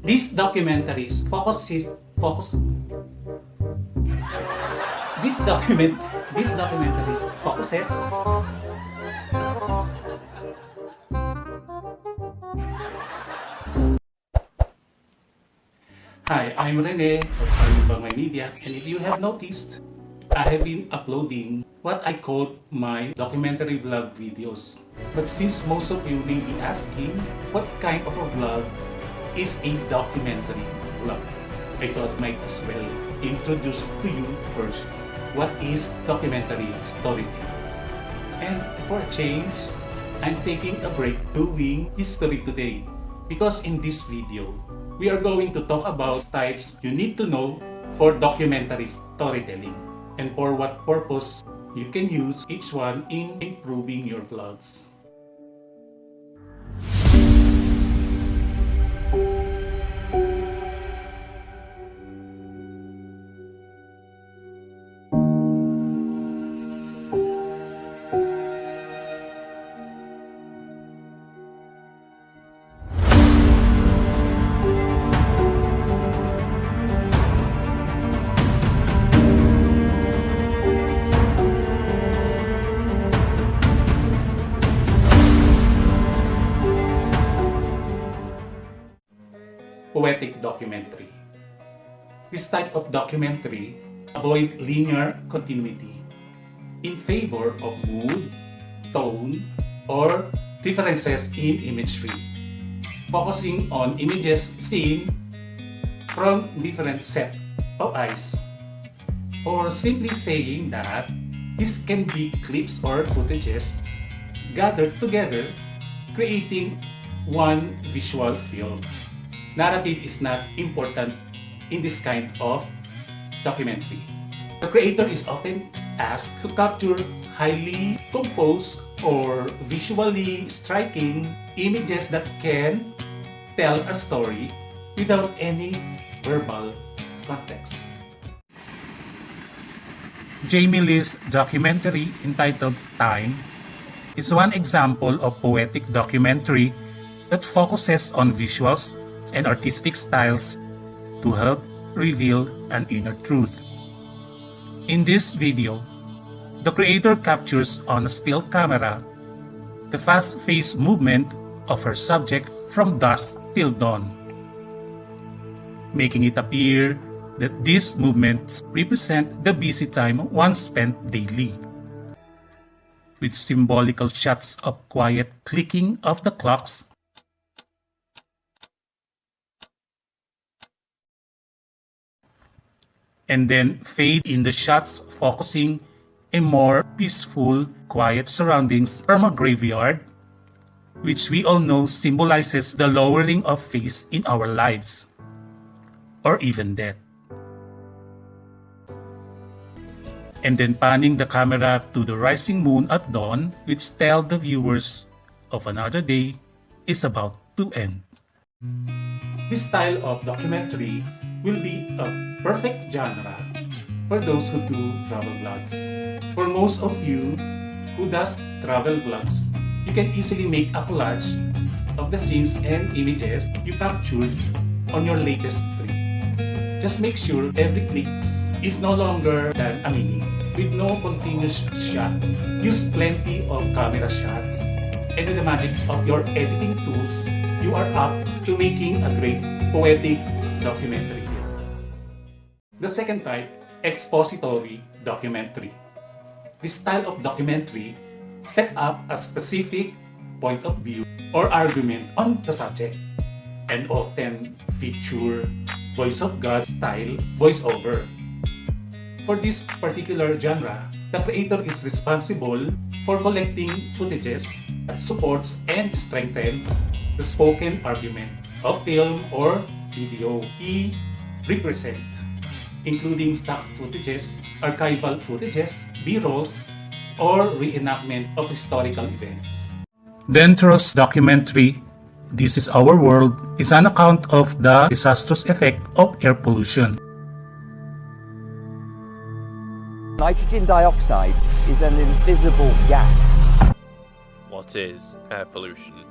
These documentaries focuses focus this document these documentaries focuses Hi, I'm Rene of Bangmay Media, and if you have noticed, I have been uploading what I call my documentary vlog videos. But since most of you may be asking what kind of a vlog is a documentary vlog, I thought might as well introduce to you first what is documentary storytelling. And for a change, I'm taking a break doing history today because in this video, we are going to talk about types you need to know for documentary storytelling and for what purpose you can use each one in improving your vlogs. Poetic documentary. This type of documentary avoid linear continuity in favor of mood, tone, or differences in imagery, focusing on images seen from different set of eyes, or simply saying that this can be clips or footages gathered together, creating one visual film. Narrative is not important in this kind of documentary. The creator is often asked to capture highly composed or visually striking images that can tell a story without any verbal context. Jamie Lee's documentary entitled Time is one example of poetic documentary that focuses on visuals and artistic styles to help reveal an inner truth. In this video, the creator captures on a still camera the fast-paced movement of her subject from dusk till dawn, making it appear that these movements represent the busy time one spent daily, with symbolical shots of quiet clicking of the clocks and then fade in the shots focusing a more peaceful, quiet surroundings from a graveyard, which we all know symbolizes the lowering of phase in our lives, or even death. And then panning the camera to the rising moon at dawn, which tell the viewers of another day is about to end. This style of documentary will be a perfect genre for those who do travel vlogs. For most of you who does travel vlogs, you can easily make a collage of the scenes and images you captured on your latest trip. Just make sure every clip is no longer than a minute, with no continuous shot. Use plenty of camera shots, and with the magic of your editing tools, you are up to making a great poetic documentary. The second type, expository documentary. This style of documentary set up a specific point of view or argument on the subject and often feature voice of God style voiceover. For this particular genre, the creator is responsible for collecting footages that supports and strengthens the spoken argument of film or video he represents, including stock footages, archival footages, B-rolls, or reenactment of historical events. Dentro's documentary, This Is Our World, is an account of the disastrous effect of air pollution. Nitrogen dioxide is an invisible gas. What is air pollution?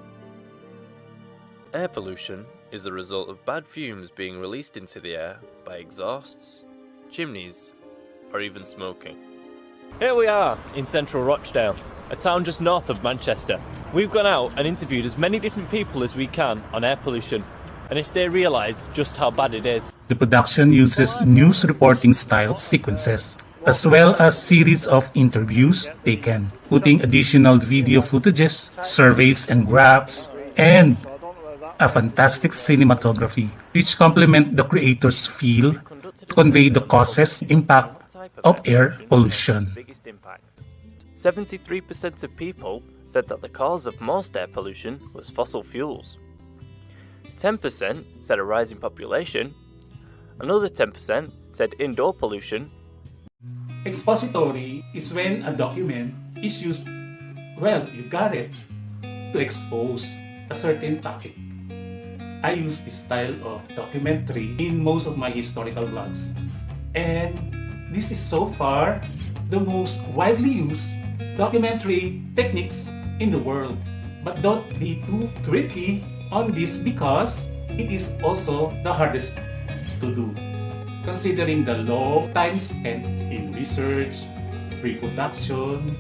Air pollution is the result of bad fumes being released into the air by exhausts, chimneys, or even smoking. Here we are in central Rochdale, a town just north of Manchester. We've gone out and interviewed as many different people as we can on air pollution, and if they realise just how bad it is. The production uses news reporting style sequences, as well as series of interviews taken, putting additional video footages, surveys and graphs, and a fantastic cinematography, which complement the creator's feel to convey the causes impact of air pollution. 73% of people said that the cause of most air pollution was fossil fuels. 10% said a rise in population. Another 10% said indoor pollution. Expository is when a document is used, well, you got it, to expose a certain topic. I use this style of documentary in most of my historical vlogs. And this is so far the most widely used documentary techniques in the world. But don't be too tricky on this because it is also the hardest to do, considering the long time spent in research, pre-production,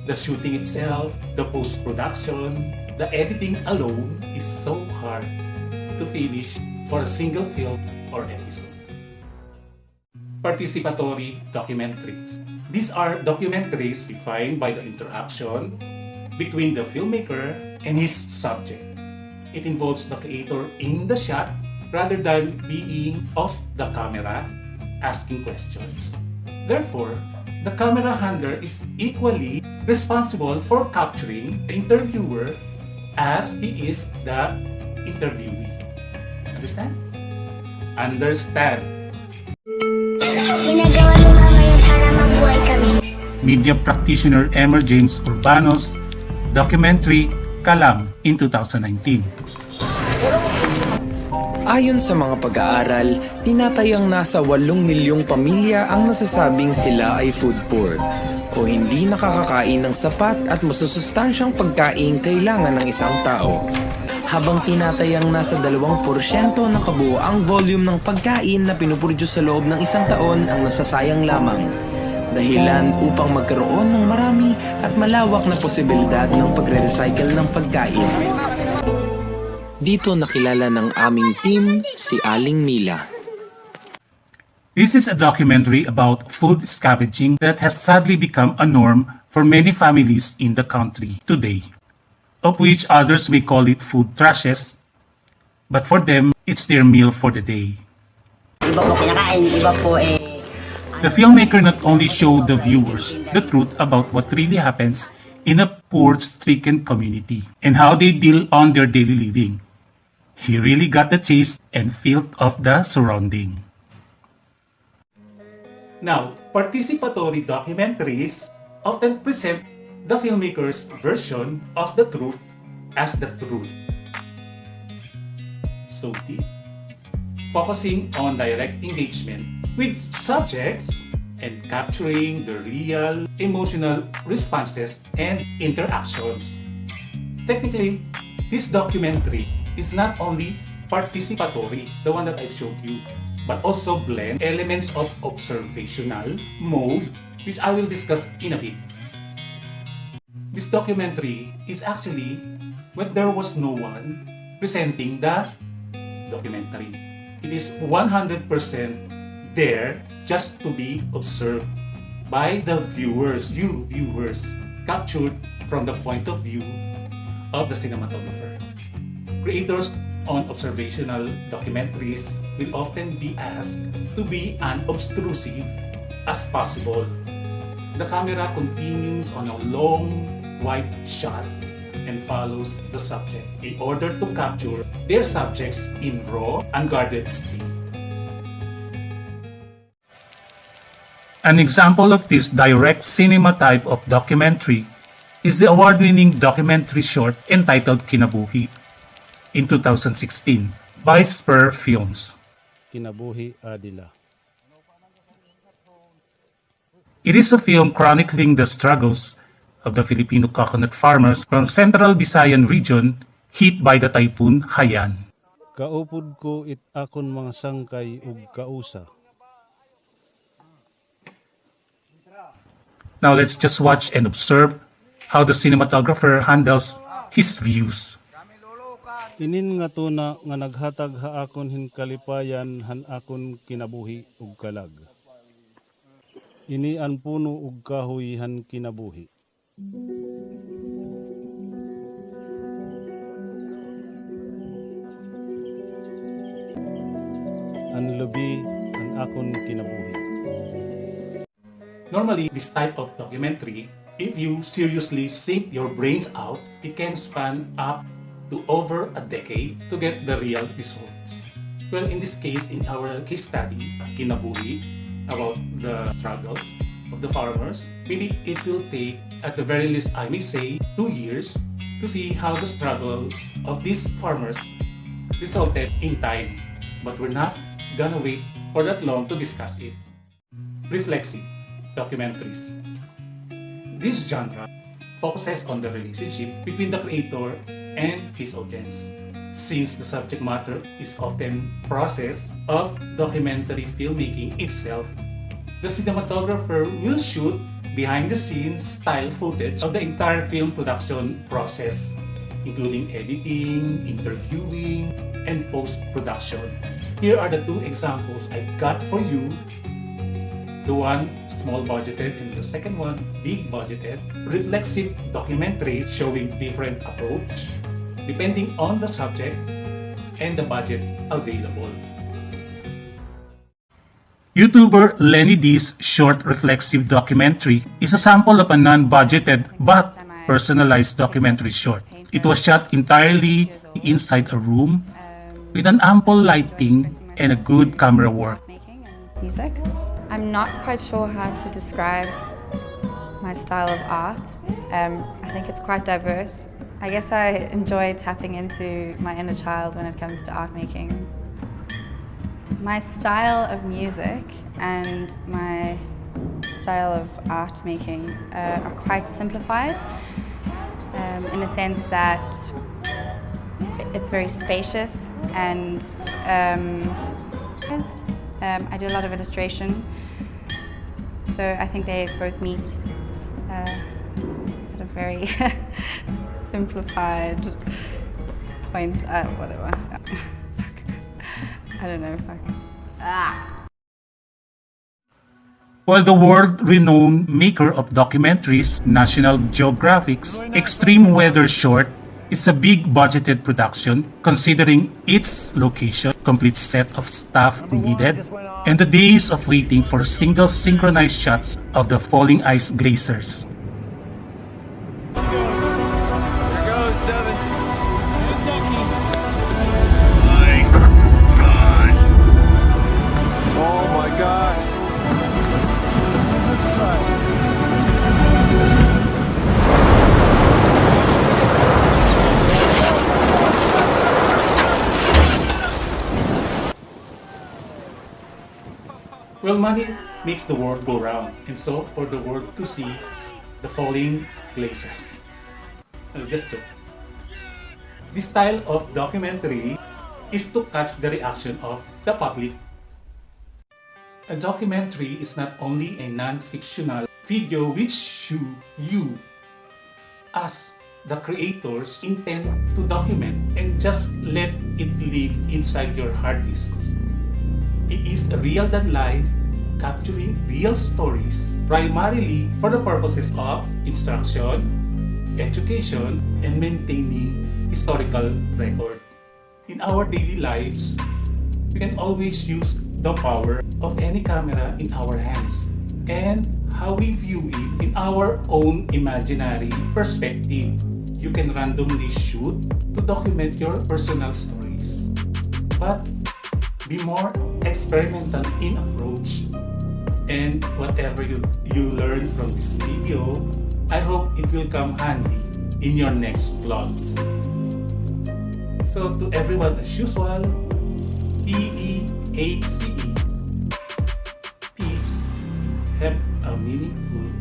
the shooting itself, the post-production. The editing alone is so hard to finish for a single film or episode. Participatory documentaries. These are documentaries defined by the interaction between the filmmaker and his subject. It involves the creator in the shot rather than being off the camera asking questions. Therefore, the camera handler is equally responsible for capturing the interviewer as he is the interviewee. Understand? Understand. Ginagawa mo ba ngayon para mabuhay kami? Media practitioner Emer James Urbanos, documentary Kalam in 2019. Ayon sa mga pag-aaral, tinatayang nasa 8 milyong pamilya ang nasasabing sila ay food poor o hindi nakakakain ng sapat at masusustansyang pagkain kailangan ng isang tao. Habang tinatayang nasa 2% ng kabuoang volume ng pagkain na pinuproduce sa loob ng isang taon ang nasasayang lamang. Dahilan upang magkaroon ng marami at malawak na posibilidad ng pagre-recycle ng pagkain. Dito nakilala ng aming team si Aling Mila. This is a documentary about food scavenging that has sadly become a norm for many families in the country today, of which others may call it food trashes, but for them, it's their meal for the day. Iba po kinakain, iba po The filmmaker not only showed the viewers the truth about what really happens in a poor-stricken community and how they deal on their daily living. He really got the taste and feel of the surrounding. Now, participatory documentaries often present the filmmaker's version of the truth as the truth. So deep. Focusing on direct engagement with subjects and capturing the real emotional responses and interactions. Technically, this documentary is not only participatory, the one that I've showed you, but also blend elements of observational mode, which I will discuss in a bit. This documentary is actually when there was no one presenting the documentary. It is 100% there just to be observed by the viewers, you viewers, captured from the point of view of the cinematographer. Creators on observational documentaries will often be asked to be unobtrusive as possible. The camera continues on a long, wide shot and follows the subject in order to capture their subjects in raw, unguarded state. An example of this direct cinema type of documentary is the award-winning documentary short entitled Kinabuhi in 2016 by Spur Films. Kinabuhi Adila. It is a film chronicling the struggles of the Filipino coconut farmers from Central Visayan region hit by the typhoon Haiyan. Kaupod ko it akon mga sangkay ug kausa. Now let's just watch and observe how the cinematographer handles his views. Inin nga tuna nga naghatag ha akon hinkalipayan han akon kinabuhi ug kalag. Ini an puno ug kahoy han kinabuhi. Ang lubi ang akon kinabuhi. Normally, this type of documentary, if you seriously sink your brains out, it can span up to over a decade to get the real results. Well, in this case, in our case study, Kinabuhi, about the struggles of the farmers, maybe it will take, at the very least, I may say, 2 years to see how the struggles of these farmers resulted in time. But we're not gonna wait for that long to discuss it. Reflexive documentaries. This genre focuses on the relationship between the creator and his audience. Since the subject matter is often process of documentary filmmaking itself, the cinematographer will shoot behind the scenes style footage of the entire film production process, including editing, interviewing, and post-production. Here are the 2 examples I've got for you. The one small budgeted and the second one big budgeted. Reflexive documentaries showing different approach depending on the subject and the budget available. YouTuber Lenny D's short reflexive documentary is a sample of a non-budgeted but personalized documentary short. It was shot entirely inside a room with an ample lighting and a good camera work. Making and music. I'm not quite sure how to describe my style of art. I think it's quite diverse. I guess I enjoy tapping into my inner child when it comes to art making. My style of music and my style of art making are quite simplified in a sense that it's very spacious and I do a lot of illustration, so I think they both meet at a very simplified point. Whatever. I don't know if I can. While the world-renowned maker of documentaries, National Geographic's Extreme Weather Short is a big budgeted production considering its location, complete set of staff needed, and the days of waiting for single synchronized shots of the falling ice glaciers. Well, money makes the world go round, and so for the world to see the falling glaciers. Just joke. This style of documentary is to catch the reaction of the public. A documentary is not only a non-fictional video which you as the creators intend to document and just let it live inside your hard disks. It is real than life, capturing real stories primarily for the purposes of instruction, education, and maintaining historical record. In our daily lives, we can always use the power of any camera in our hands and how we view it in our own imaginary perspective. You can randomly shoot to document your personal stories, but be more experimental in approach. And whatever you learn from this video, I hope it will come handy in your next vlogs. So to everyone as usual, PEACE. Peace. Have a meaningful